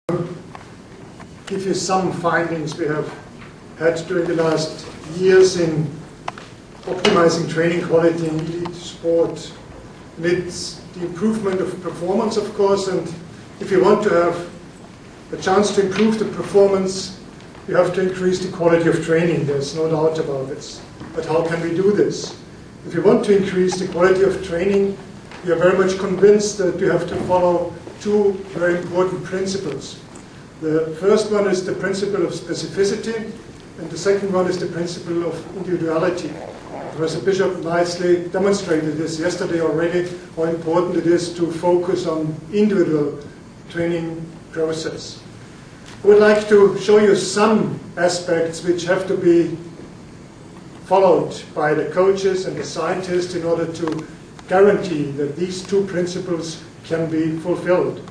give you some findings we have had during the last years in optimizing training quality in elite sport. And it's the improvement of performance, of course, and if you want to have a chance to improve the performance, you have to increase the quality of training. There's no doubt about this. But how can we do this? If you want to increase the quality of training, we are very much convinced that you have to follow two very important principles. The first one is the principle of specificity, and the second one is the principle of individuality. Professor Bishop nicely demonstrated this yesterday already, how important it is to focus on individual training process. I would like to show you some aspects which have to be followed by the coaches and the scientists in order to guarantee that these two principles can be fulfilled.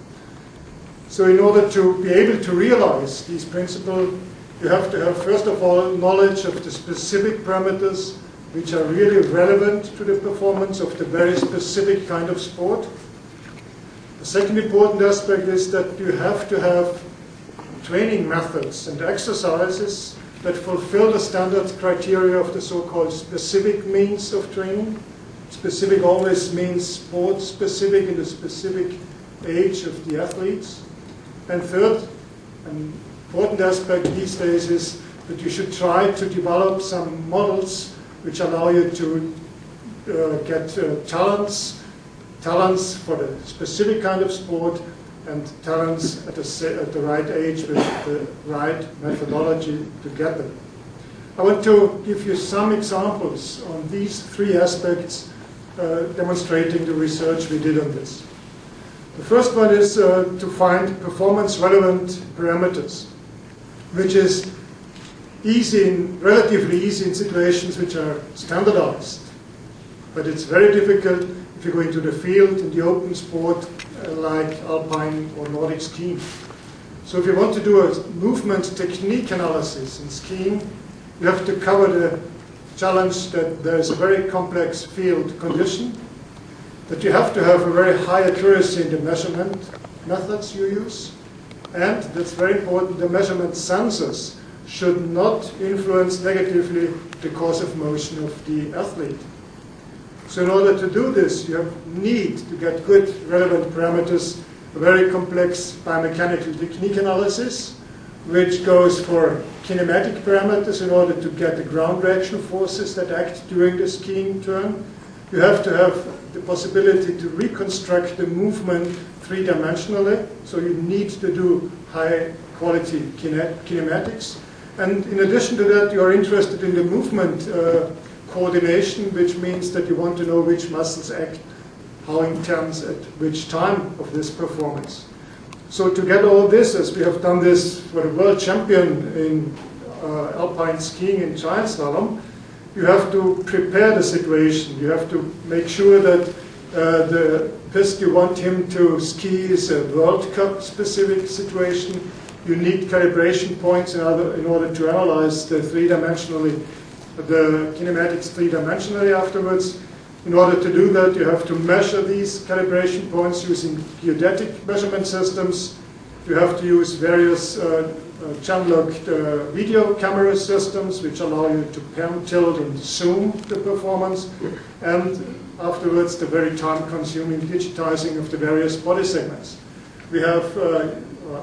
So in order to be able to realize these principles, you have to have, first of all, knowledge of the specific parameters which are really relevant to the performance of the very specific kind of sport. The second important aspect is that you have to have training methods and exercises that fulfill the standard criteria of the so-called specific means of training. Specific always means sport-specific in the specific age of the athletes. And third, an important aspect these days is that you should try to develop some models which allow you to get talents for the specific kind of sport and talents at the right age with the right methodology to get them. I want to give you some examples on these three aspects demonstrating the research we did on this. The first one is to find performance-relevant parameters, which is relatively easy in situations which are standardized. But it's very difficult if you go into the field, in the open sport, like alpine or Nordic skiing. So if you want to do a movement technique analysis in skiing, you have to cover the challenge that there is a very complex field condition, that you have to have a very high accuracy in the measurement methods you use, and that's very important, the measurement sensors should not influence negatively the course of motion of the athlete. So in order to do this, you need to get good relevant parameters, a very complex biomechanical technique analysis, which goes for kinematic parameters in order to get the ground reaction forces that act during the skiing turn. You have to have the possibility to reconstruct the movement three-dimensionally, so you need to do high-quality kinematics. And in addition to that, you are interested in the movement coordination, which means that you want to know which muscles act how intense at which time of this performance. So to get all this, as we have done this for the world champion in alpine skiing in giant slalom, you have to prepare the situation. You have to make sure that the pist you want him to ski is a World Cup specific situation. You need calibration points in order to analyze the kinematics three-dimensionally afterwards. In order to do that, you have to measure these calibration points using geodetic measurement systems. You have to use various channel-locked video camera systems which allow you to pan, tilt, and zoom the performance. And afterwards, the very time-consuming digitizing of the various body segments. We have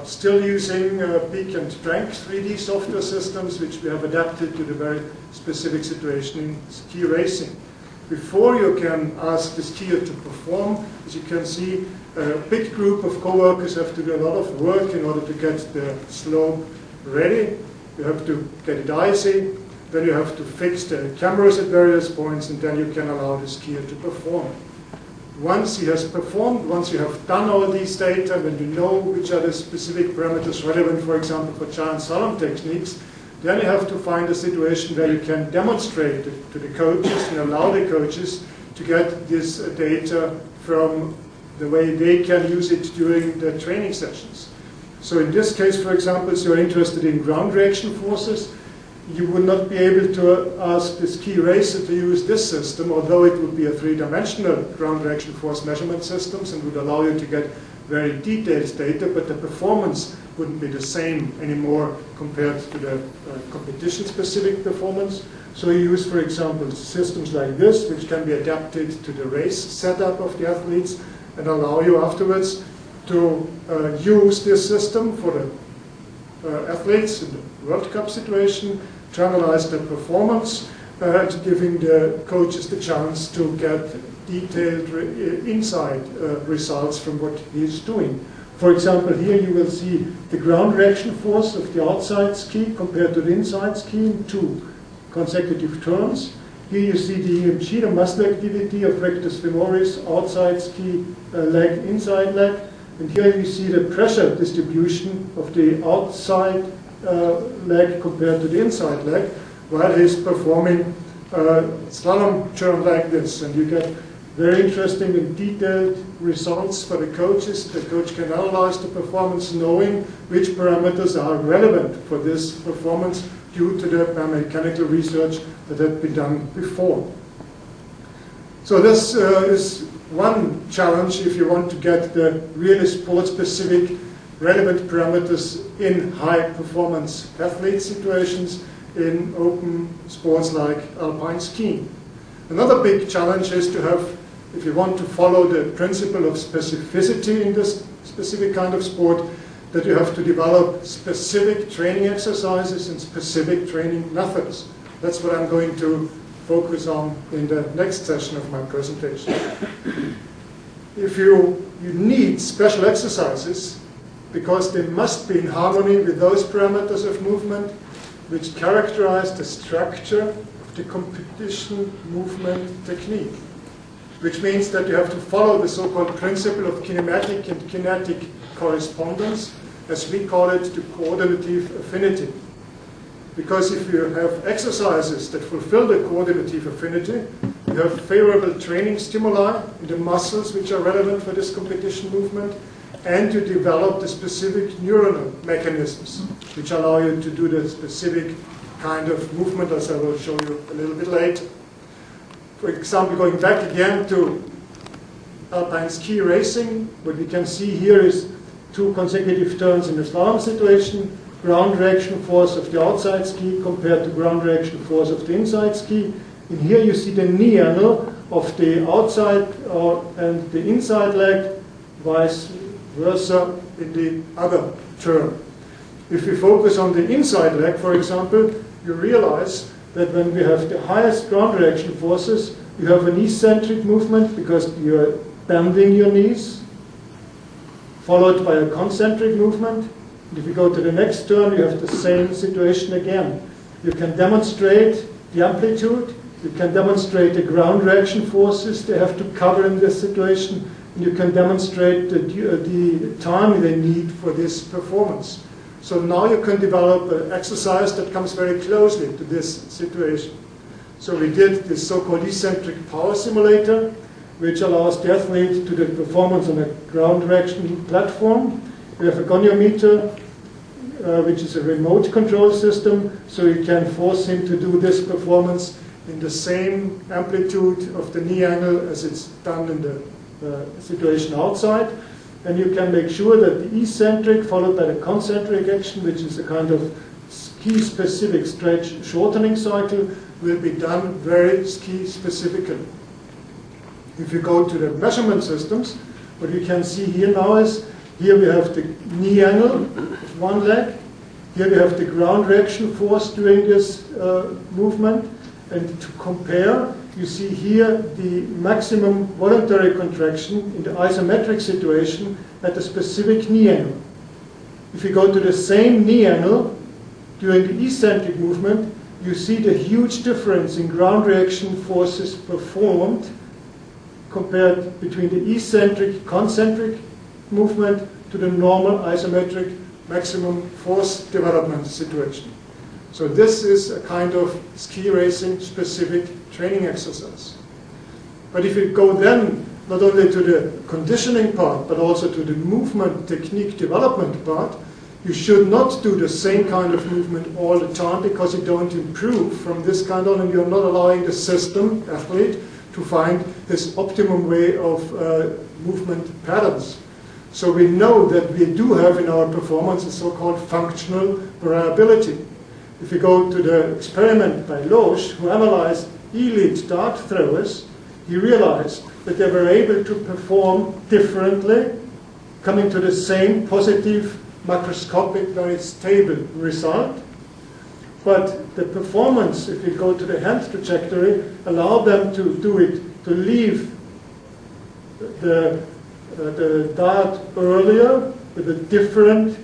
still using peak and strength 3D software systems which we have adapted to the very specific situation in ski racing. Before you can ask the skier to perform, as you can see, a big group of co-workers have to do a lot of work in order to get the slope ready. You have to get it icy, then you have to fix the cameras at various points, and then you can allow the skier to perform. Once he has performed, once you have done all these data, then you know which are the specific parameters relevant, for example, for giant slalom techniques, then you have to find a situation where you can demonstrate it to the coaches and allow the coaches to get this data from the way they can use it during the training sessions. So in this case, for example, if you're interested in ground reaction forces, you would not be able to ask the ski racer to use this system, although it would be a three-dimensional ground reaction force measurement systems and would allow you to get very detailed data, but the performance wouldn't be the same anymore compared to the competition-specific performance. So you use, for example, systems like this, which can be adapted to the race setup of the athletes and allow you afterwards to use this system for the athletes in the World Cup situation, to analyze their performance, giving the coaches the chance to get detailed inside results from what he is doing. For example, here you will see the ground reaction force of the outside ski compared to the inside ski in 2 consecutive turns. Here you see the EMG, the muscle activity of rectus femoris, outside ski leg, inside leg. And here you see the pressure distribution of the outside leg compared to the inside leg, while he's performing slalom turn like this. And you get very interesting and detailed results for the coaches. The coach can analyze the performance knowing which parameters are relevant for this performance due to the biomechanical research that had been done before. So this is one challenge if you want to get the really sport-specific relevant parameters in high-performance athlete situations in open sports like alpine skiing. Another big challenge is to have, if you want to follow the principle of specificity in this specific kind of sport, that you have to develop specific training exercises and specific training methods. That's what I'm going to focus on in the next session of my presentation. If you need special exercises, because they must be in harmony with those parameters of movement which characterize the structure of the competition movement technique, which means that you have to follow the so-called principle of kinematic and kinetic correspondence, as we call it, to coordinative affinity. Because if you have exercises that fulfill the coordinative affinity, you have favorable training stimuli in the muscles which are relevant for this competition movement, and you develop the specific neuronal mechanisms which allow you to do the specific kind of movement, as I will show you a little bit later. For example, going back again to alpine ski racing, what we can see here is 2 consecutive turns in the slalom situation, ground reaction force of the outside ski compared to ground reaction force of the inside ski. And here you see the knee angle of the outside and the inside leg, vice versa in the other turn. If we focus on the inside leg, for example, you realize that when we have the highest ground reaction forces, you have an eccentric movement because you're bending your knees, followed by a concentric movement. And if you go to the next turn, you have the same situation again. You can demonstrate the amplitude, you can demonstrate the ground reaction forces they have to cover in this situation, and you can demonstrate the time they need for this performance. So now you can develop an exercise that comes very closely to this situation. So we did this so-called eccentric power simulator, which allows the athlete to do performance on a ground reaction platform. We have a goniometer, which is a remote control system, so you can force him to do this performance in the same amplitude of the knee angle as it's done in the situation outside. And you can make sure that the eccentric followed by the concentric action, which is a kind of ski-specific stretch shortening cycle, will be done very ski-specifically. If you go to the measurement systems, what you can see here now is, here we have the knee angle of one leg, here we have the ground reaction force during this movement, and to compare, you see here the maximum voluntary contraction in the isometric situation at a specific knee angle. If you go to the same knee angle during the eccentric movement, you see the huge difference in ground reaction forces performed compared between the eccentric concentric movement to the normal isometric maximum force development situation. So this is a kind of ski racing specific training exercise. But if you go then not only to the conditioning part but also to the movement technique development part, you should not do the same kind of movement all the time because you don't improve from this kind on, and you're not allowing the system, athlete, to find his optimum way of movement patterns. So we know that we do have in our performance a so-called functional variability. If we go to the experiment by Loesch, who analyzed elite dart throwers, he realized that they were able to perform differently, coming to the same positive macroscopic, very stable result. But the performance, if you go to the hand trajectory, allowed them to do it, to leave the dart earlier with a different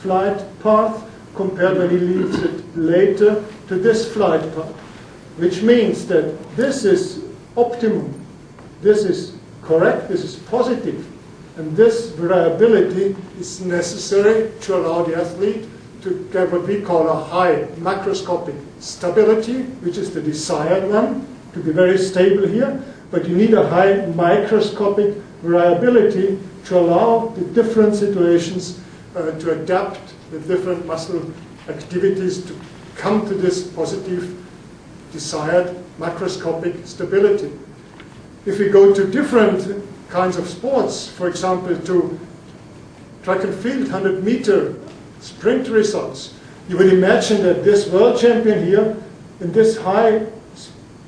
flight path compared when he leaves it later to this flight path, which means that this is optimum, this is correct, this is positive, and this variability is necessary to allow the athlete to get what we call a high macroscopic stability, which is the desired one, to be very stable here, but you need a high microscopic variability to allow the different situations to adapt the different muscle activities to come to this positive desired macroscopic stability. If we go to different kinds of sports, for example, to track and field 100-meter sprint results, you would imagine that this world champion here in this high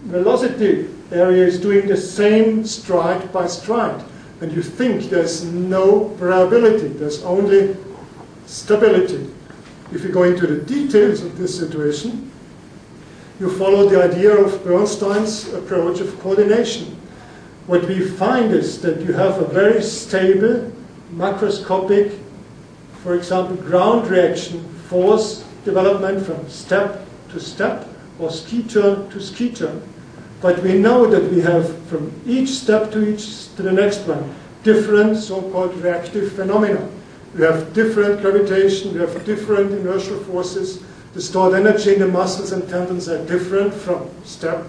velocity area is doing the same stride by stride. And you think there's no variability, there's only stability. If you go into the details of this situation, you follow the idea of Bernstein's approach of coordination. What we find is that you have a very stable, macroscopic, for example, ground reaction force development from step to step or ski turn to ski turn. But we know that we have from each step to the next one different so-called reactive phenomena. We have different gravitation, we have different inertial forces. The stored energy in the muscles and tendons are different from stride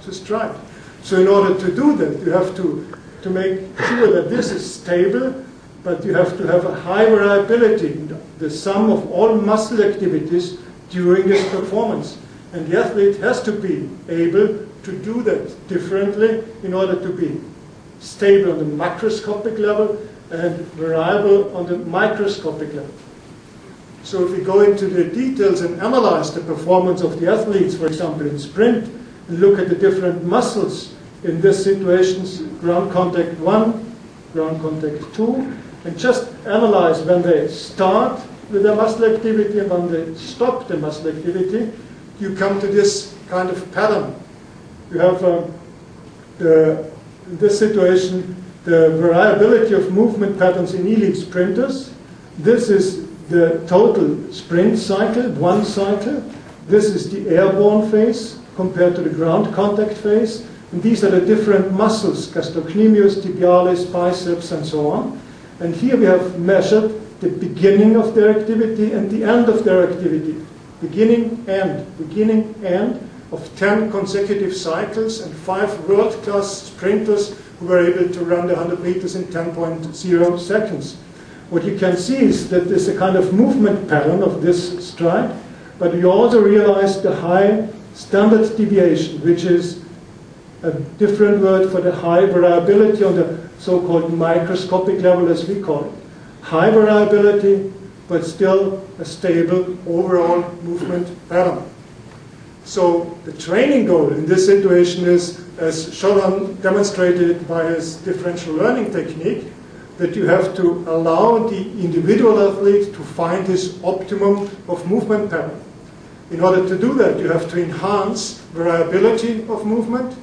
to stride. So in order to do that, you have to make sure that this is stable, but you have to have a high variability in the sum of all muscle activities during this performance. And the athlete has to be able to do that differently in order to be stable on the macroscopic level and variable on the microscopic level. So if we go into the details and analyze the performance of the athletes, for example in sprint, and look at the different muscles in this situations, ground contact 1, ground contact 2, and just analyze when they start with their muscle activity and when they stop the muscle activity, you come to this kind of pattern. You have in this situation the variability of movement patterns in elite sprinters. This is the total sprint cycle, one cycle. This is the airborne phase compared to the ground contact phase. And these are the different muscles, gastrocnemius, tibialis, biceps, and so on. And here we have measured the beginning of their activity and the end of their activity. Beginning, end of 10 consecutive cycles and 5 world-class sprinters who were able to run the 100 meters in 10.0 seconds. What you can see is that there's a kind of movement pattern of this stride, but you also realize the high standard deviation, which is a different word for the high variability on the so-called microscopic level, as we call it. High variability, but still a stable overall movement pattern. So the training goal in this situation is, as Schodan demonstrated by his differential learning technique, that you have to allow the individual athlete to find his optimum of movement pattern. In order to do that, you have to enhance variability of movement,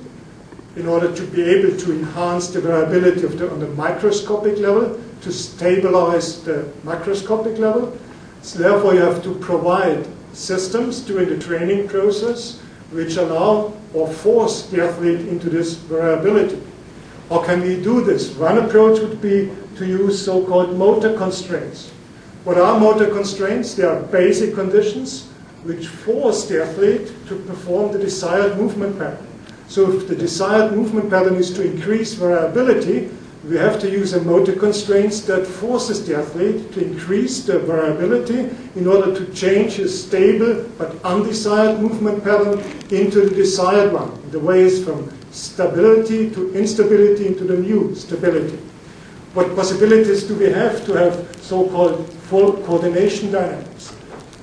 in order to be able to enhance the variability of on the microscopic level, to stabilize the macroscopic level. So therefore you have to provide systems during the training process which allow or force the athlete into this variability. How can we do this? One approach would be to use so-called motor constraints. What are motor constraints? They are basic conditions which force the athlete to perform the desired movement pattern. So if the desired movement pattern is to increase variability, we have to use a motor constraints that forces the athlete to increase the variability in order to change his stable but undesired movement pattern into the desired one. The way is from stability to instability into the new stability. what possibilities do we have to have so-called full coordination dynamics?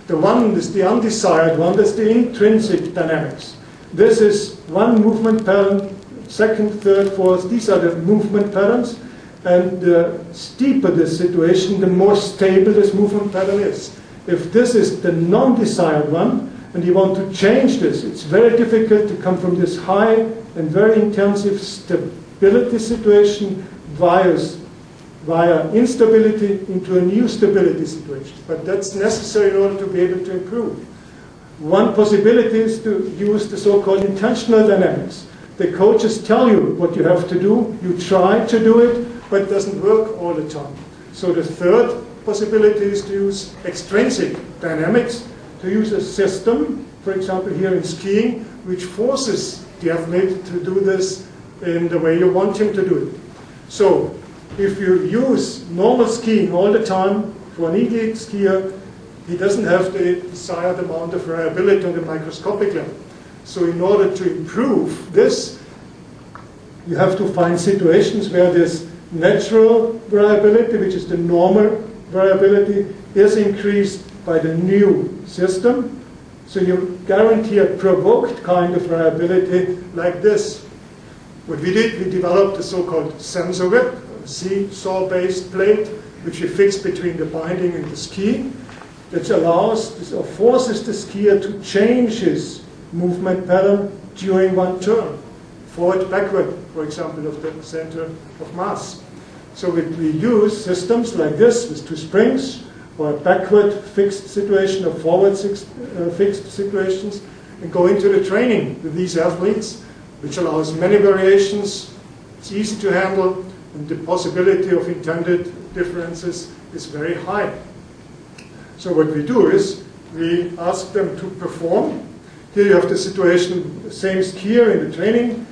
The one is the undesired one, that's the intrinsic dynamics. This is one movement pattern, second, third, fourth, these are the movement patterns, and the steeper the situation, the more stable this movement pattern is. If this is the non-desired one, and you want to change this, it's very difficult to come from this high and very intensive stability situation via instability into a new stability situation. But that's necessary in order to be able to improve. One possibility is to use the so-called intentional dynamics. The coaches tell you what you have to do, you try to do it, but it doesn't work all the time. So the third possibility is to use extrinsic dynamics, to use a system, for example here in skiing, which forces the athlete to do this in the way you want him to do it. So if you use normal skiing all the time for an elite skier, he doesn't have the desired amount of variability on the microscopic level. So in order to improve this, you have to find situations where this natural variability, which is the normal variability, is increased by the new system. So you guarantee a provoked kind of variability like this. What we did, we developed a so-called sensor whip, a seesaw-based plate, which we fixed between the binding and the ski, that allows or forces the skier to change his movement pattern during one turn, forward, backward, for example, of the center of mass. So we use systems like this with two springs, or a backward fixed situation, or forward fixed situations, and go into the training with these athletes, which allows many variations. It's easy to handle, and the possibility of intended differences is very high. So what we do is we ask them to perform. Here you have the situation, same skier in the training.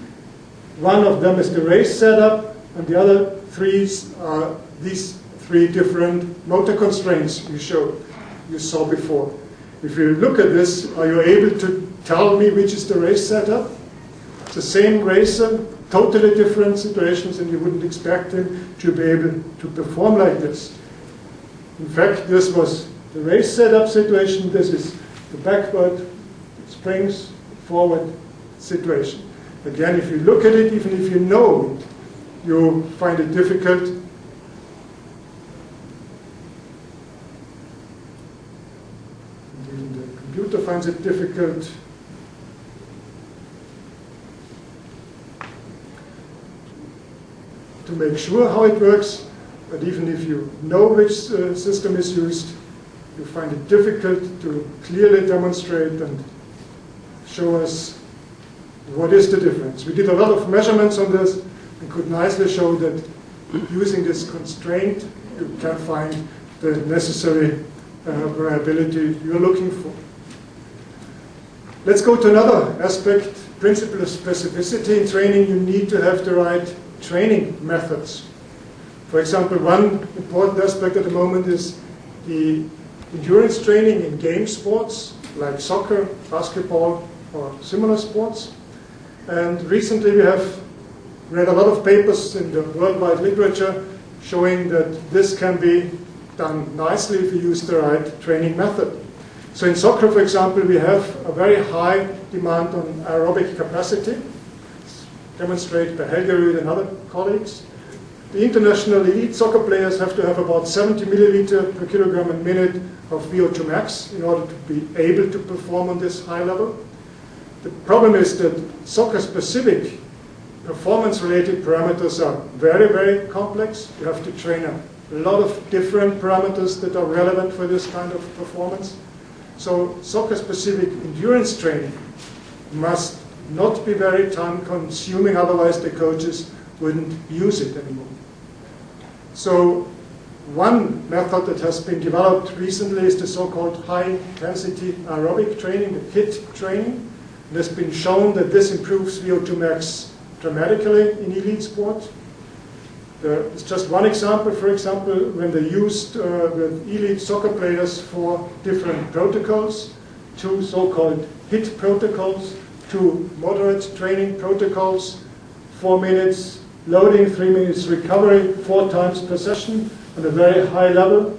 One of them is the race setup, and the other three are these three different motor constraints you saw before. If you look at this, are you able to tell me which is the race setup? It's the same racer, totally different situations, and you wouldn't expect him to be able to perform like this. In fact, this was the race setup situation. This is the backward springs, forward situation. Again, if you look at it, even if you know it, you find it difficult. Even the computer finds it difficult to make sure how it works. But even if you know which system is used, you find it difficult to clearly demonstrate and show us what is the difference. We did a lot of measurements on this and could nicely show that using this constraint, you can find the necessary variability you're looking for. Let's go to another aspect, principle of specificity. In training, you need to have the right training methods. For example, one important aspect at the moment is the endurance training in game sports, like soccer, basketball, or similar sports. And recently we have read a lot of papers in the worldwide literature showing that this can be done nicely if you use the right training method. So in soccer, for example, we have a very high demand on aerobic capacity, demonstrated by Helgerud and other colleagues. The international elite soccer players have to have about 70 milliliter per kilogram a minute of VO2 max in order to be able to perform on this high level. The problem is that soccer-specific performance-related parameters are very, very complex. You have to train a lot of different parameters that are relevant for this kind of performance. So soccer-specific endurance training must not be very time-consuming, otherwise the coaches wouldn't use it anymore. So one method that has been developed recently is the so-called high-intensity aerobic training, the HIIT training. It has been shown that this improves VO2 max dramatically in elite sport. It's just one example. For example, when they used the elite soccer players for different protocols, two so-called HIIT protocols, two moderate training protocols, 4 minutes loading, 3 minutes recovery, 4 times per session on a very high level,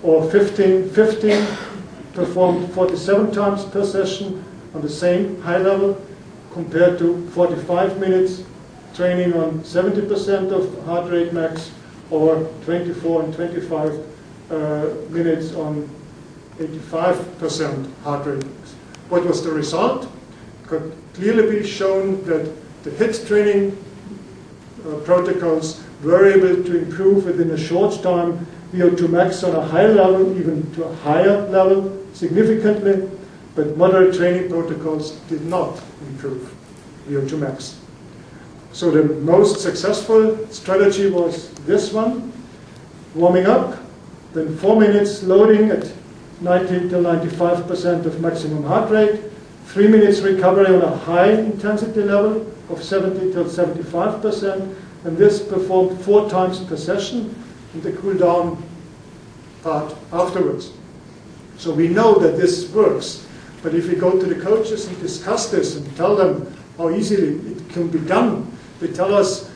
or 15 performed 47 times per session on the same high level, compared to 45 minutes training on 70% of heart rate max, or 24 and 25 minutes on 85% heart rate max. What was the result? It could clearly be shown that the HIIT training protocols were able to improve within a short time VO2 max on a higher level, even to a higher level, significantly, but moderate training protocols did not improve VO2 max. So the most successful strategy was this one, warming up, then 4 minutes loading at 90 to 95% of maximum heart rate, 3 minutes recovery on a high intensity level of 70 to 75%, and this performed 4 times per session, and the cool down part afterwards. So we know that this works, but if we go to the coaches and discuss this and tell them how easily it can be done, they tell us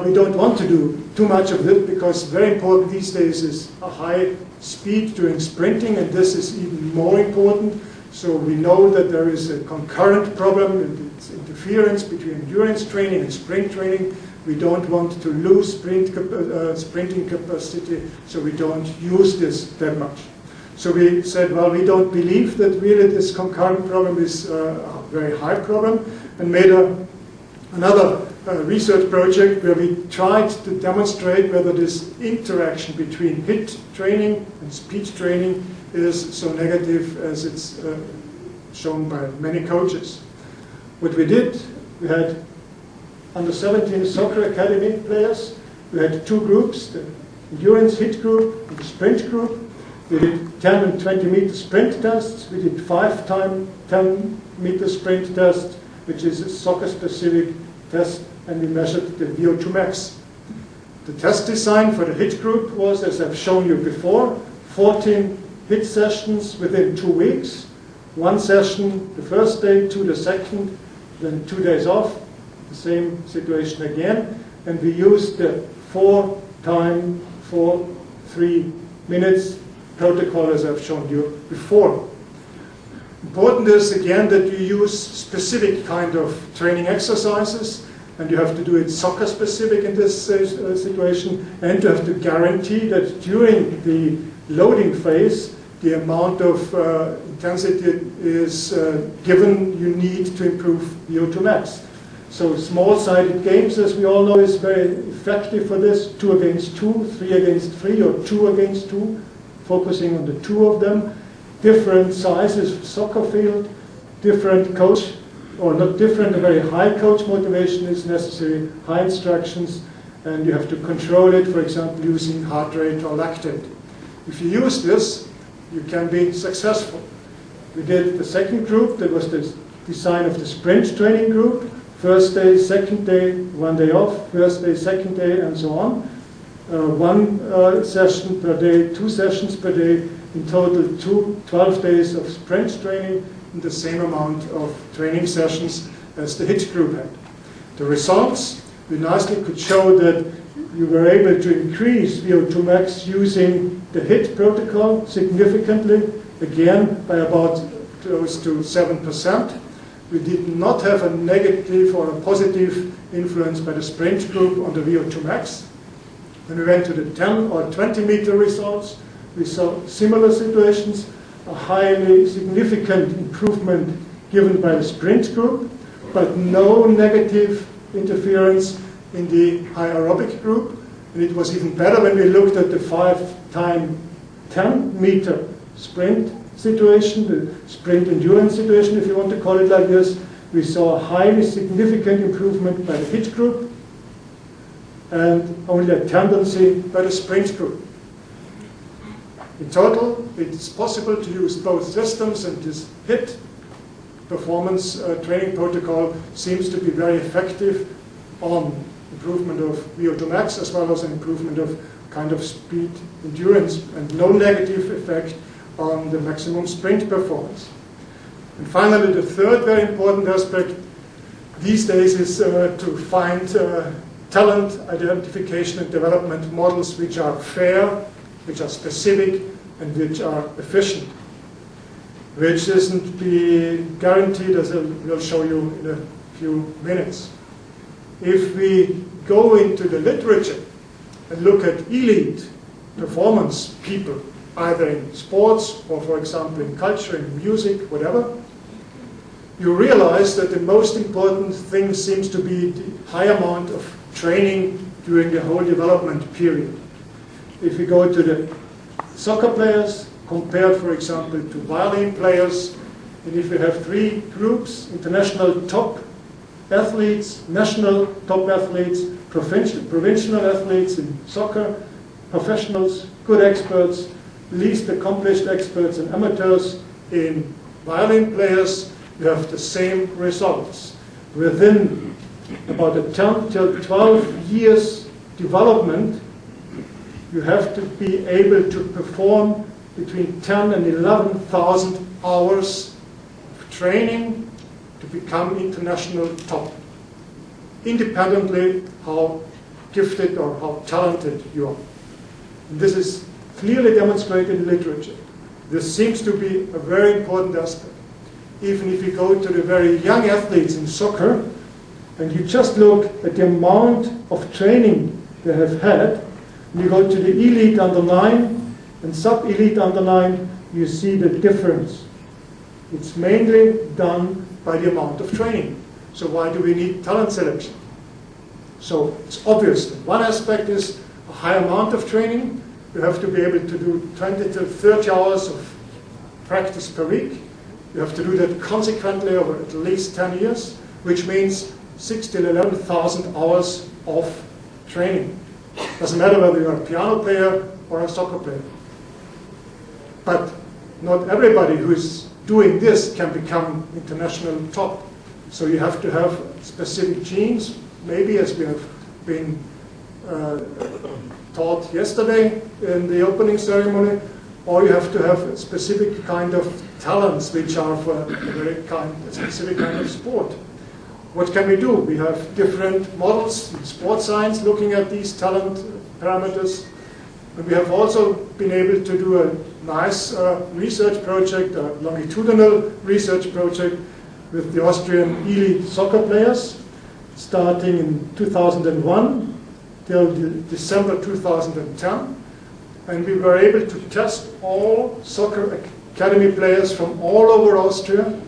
we don't want to do too much of it, because very important these days is a high speed during sprinting, and this is even more important. So we know that there is a concurrent problem, and it's interference between endurance training and sprint training. We don't want to lose sprinting capacity, so we don't use this that much. So we said, well, we don't believe that really this concurrent problem is a very high problem, and made another research project where we tried to demonstrate whether this interaction between HIIT training and speed training is so negative as it's shown by many coaches. What we did, we had under 17 soccer academy players. We had 2 groups, the endurance HIIT group and the sprint group. We did 10 and 20 meter sprint tests. We did 5 time 10 meter sprint test, which is a soccer specific test, and we measured the VO2 max. The test design for the HIIT group was, as I've shown you before, 14 HIIT sessions within 2 weeks. 1 session the first day, 2 the second, then 2 days off. The same situation again, and we used the 4 time 4 3 minutes protocol as I've shown you before. Important is again that you use specific kind of training exercises, and you have to do it soccer specific in this situation, and you have to guarantee that during the loading phase the amount of intensity is given you need to improve VO2 max. So small-sided games, as we all know, is very effective for this. 2 against 2, 3 against 3, or 2 against 2, focusing on the 2 of them. Different sizes of soccer field, different coach, or not different, a very high coach motivation is necessary, high instructions, and you have to control it, for example, using heart rate or lactate. If you use this, you can be successful. We did the second group, that was the design of the sprint training group. First day, second day, 1 day off, first day, second day, and so on. 1 session per day, 2 sessions per day, in total 12 days of sprint training, and the same amount of training sessions as the HIIT group had. The results, we nicely could show that you were able to increase VO2 max using the HIIT protocol significantly, again by about close to 7%. We did not have a negative or a positive influence by the sprint group on the VO2 max. When we went to the 10 or 20 meter results, we saw similar situations, a highly significant improvement given by the sprint group, but no negative interference in the high aerobic group. And it was even better when we looked at the 5 time 10 meter sprint situation, the sprint endurance situation, if you want to call it like this. We saw a highly significant improvement by the HIIT group and only a tendency by the sprint group. In total, it's possible to use both systems, and this HIIT performance training protocol seems to be very effective on improvement of VO2 max as well as an improvement of kind of speed endurance, and no negative effect on the maximum sprint performance. And finally, the third very important aspect these days is to find talent identification and development models which are fair, which are specific, and which are efficient, which isn't be guaranteed, as I will show you in a few minutes. If we go into the literature and look at elite performance people, either in sports or, for example, in culture, in music, whatever, you realize that the most important thing seems to be the high amount of training during the whole development period. If we go to the soccer players, compared, for example, to violin players, and if we have three groups, international top athletes, national top athletes, provincial athletes in soccer, professionals, good experts, least accomplished experts and amateurs in violin players, you have the same results. Within about a 10 to 12 years development, you have to be able to perform between 10 and 11,000 hours of training to become international top, independently how gifted or how talented you are. And this is clearly demonstrated in literature. This seems to be a very important aspect. Even if you go to the very young athletes in soccer, and you just look at the amount of training they have had, and you go to the elite under 9 and sub-elite under 9, you see the difference. It's mainly done by the amount of training. So why do we need talent selection? So it's obvious that one aspect is a high amount of training. You have to be able to do 20 to 30 hours of practice per week. You have to do that consequently over at least 10 years, which means 6,000 to 11,000 hours of training. Doesn't matter whether you're a piano player or a soccer player. But not everybody who is doing this can become international top. So you have to have specific genes, maybe as we have been taught yesterday in the opening ceremony, or you have to have a specific kind of talents which are for a specific kind of sport. What can we do? We have different models in sports science looking at these talent parameters. And we have also been able to do a nice research project, a longitudinal research project with the Austrian elite soccer players, starting in 2001 till December 2010. And we were able to test all soccer academy players from all over Austria,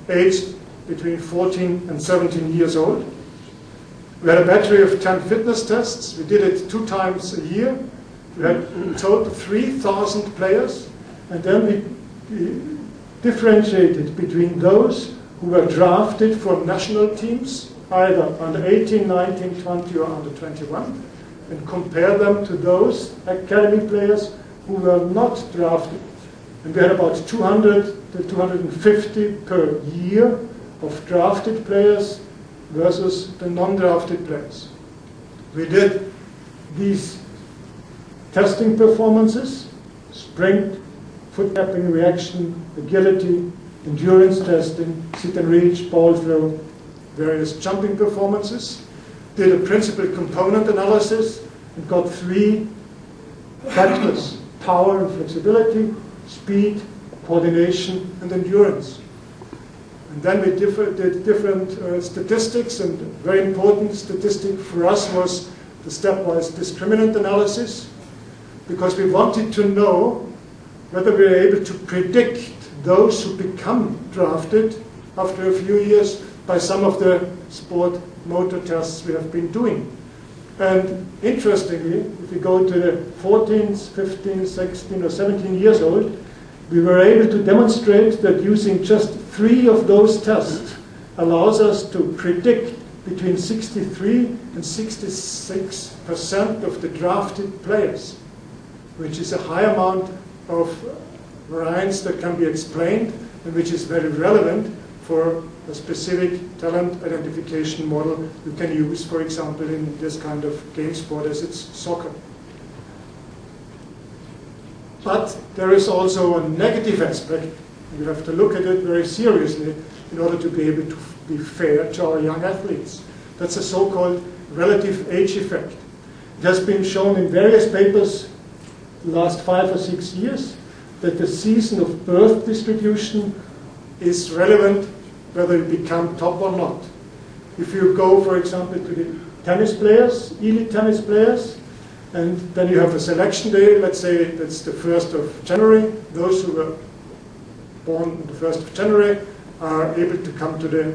aged between 14 and 17 years old. We had a battery of 10 fitness tests. We did it 2 times a year. We had in total 3,000 players, and then we differentiated between those who were drafted for national teams, either under 18, 19, 20, or under 21, and compare them to those academy players who were not drafted. And we had about 200 to 250 per year of drafted players versus the non-drafted players. We did these testing performances: sprint, foot tapping reaction, agility, endurance testing, sit and reach, ball throw, various jumping performances. Did a principal component analysis and got 3 factors: power and flexibility, speed, coordination, and endurance. And then we did different statistics, and a very important statistic for us was the stepwise discriminant analysis, because we wanted to know whether we were able to predict those who become drafted after a few years by some of the sport motor tests we have been doing. And interestingly, if we go to the 14, 15, 16, or 17 years old, we were able to demonstrate that using just 3 of those tests allows us to predict between 63 and 66% of the drafted players, which is a high amount of variance that can be explained and which is very relevant for a specific talent identification model you can use, for example, in this kind of game sport as it's soccer. But there is also a negative aspect. We have to look at it very seriously in order to be able to be fair to our young athletes. That's a so-called relative age effect. It has been shown in various papers the last 5 or 6 years that the season of birth distribution is relevant whether you become top or not. If you go, for example, to the tennis players, elite tennis players, and then you have a selection day, let's say that's the 1st of January, those who were born on the 1st of January are able to come to the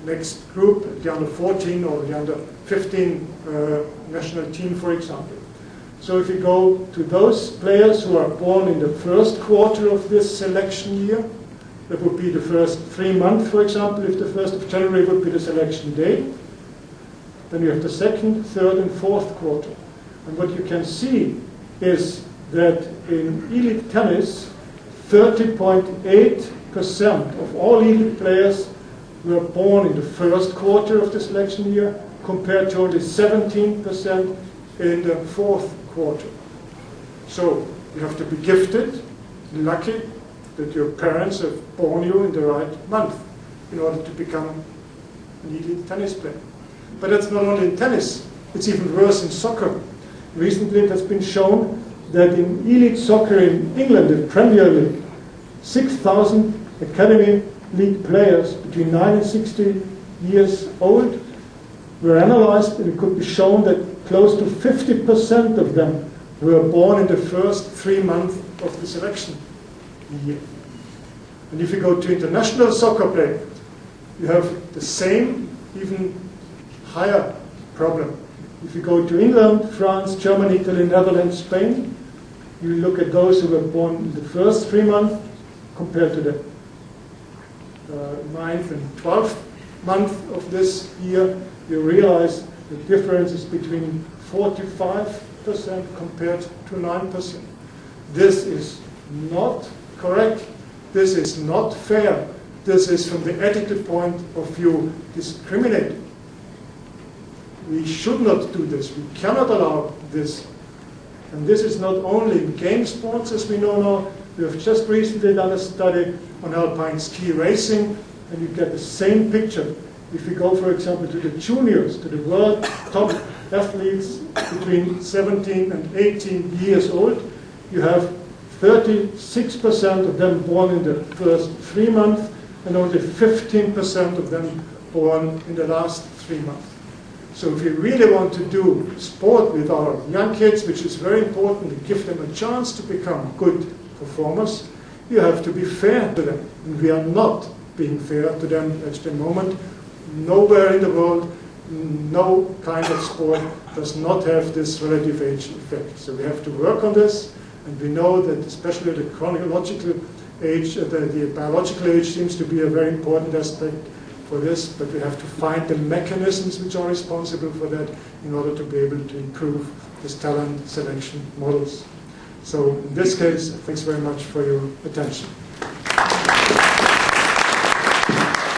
next group, the under 14 or the under 15 national team, for example. So if you go to those players who are born in the first quarter of this selection year, that would be the first 3 months, for example, if the 1st of January would be the selection day. Then you have the 2nd, 3rd, and 4th quarter. And what you can see is that in elite tennis, 30.8% of all elite players were born in the first quarter of the selection year, compared to only 17% in the 4th quarter. So you have to be gifted, lucky, that your parents have born you in the right month in order to become an elite tennis player. But that's not only in tennis, it's even worse in soccer. Recently it has been shown that in elite soccer in England, the Premier League, 6,000 Academy League players between 9 and 60 years old were analyzed, and it could be shown that close to 50% of them were born in the first 3 months of the selection year. And if you go to international soccer play, you have the same, even higher problem. If you go to England, France, Germany, Italy, Netherlands, Spain, you look at those who were born in the first 3 months compared to the 9th and 12th month of this year, you realize the difference is between 45% compared to 9%. This is not correct. This is not fair. This is, from the ethical point of view, discriminating. We should not do this. We cannot allow this. And this is not only in game sports, as we know now. We have just recently done a study on alpine ski racing, and you get the same picture. If you go, for example, to the juniors, to the world top athletes between 17 and 18 years old, you have 36% of them born in the first 3 months, and only 15% of them born in the last 3 months. So if you really want to do sport with our young kids, which is very important, to give them a chance to become good performers, you have to be fair to them. And we are not being fair to them at the moment. Nowhere in the world, no kind of sport does not have this relative age effect. So we have to work on this, and we know that especially the chronological age, the biological age seems to be a very important aspect for this, but we have to find the mechanisms which are responsible for that in order to be able to improve this talent selection models. So in this case, thanks very much for your attention.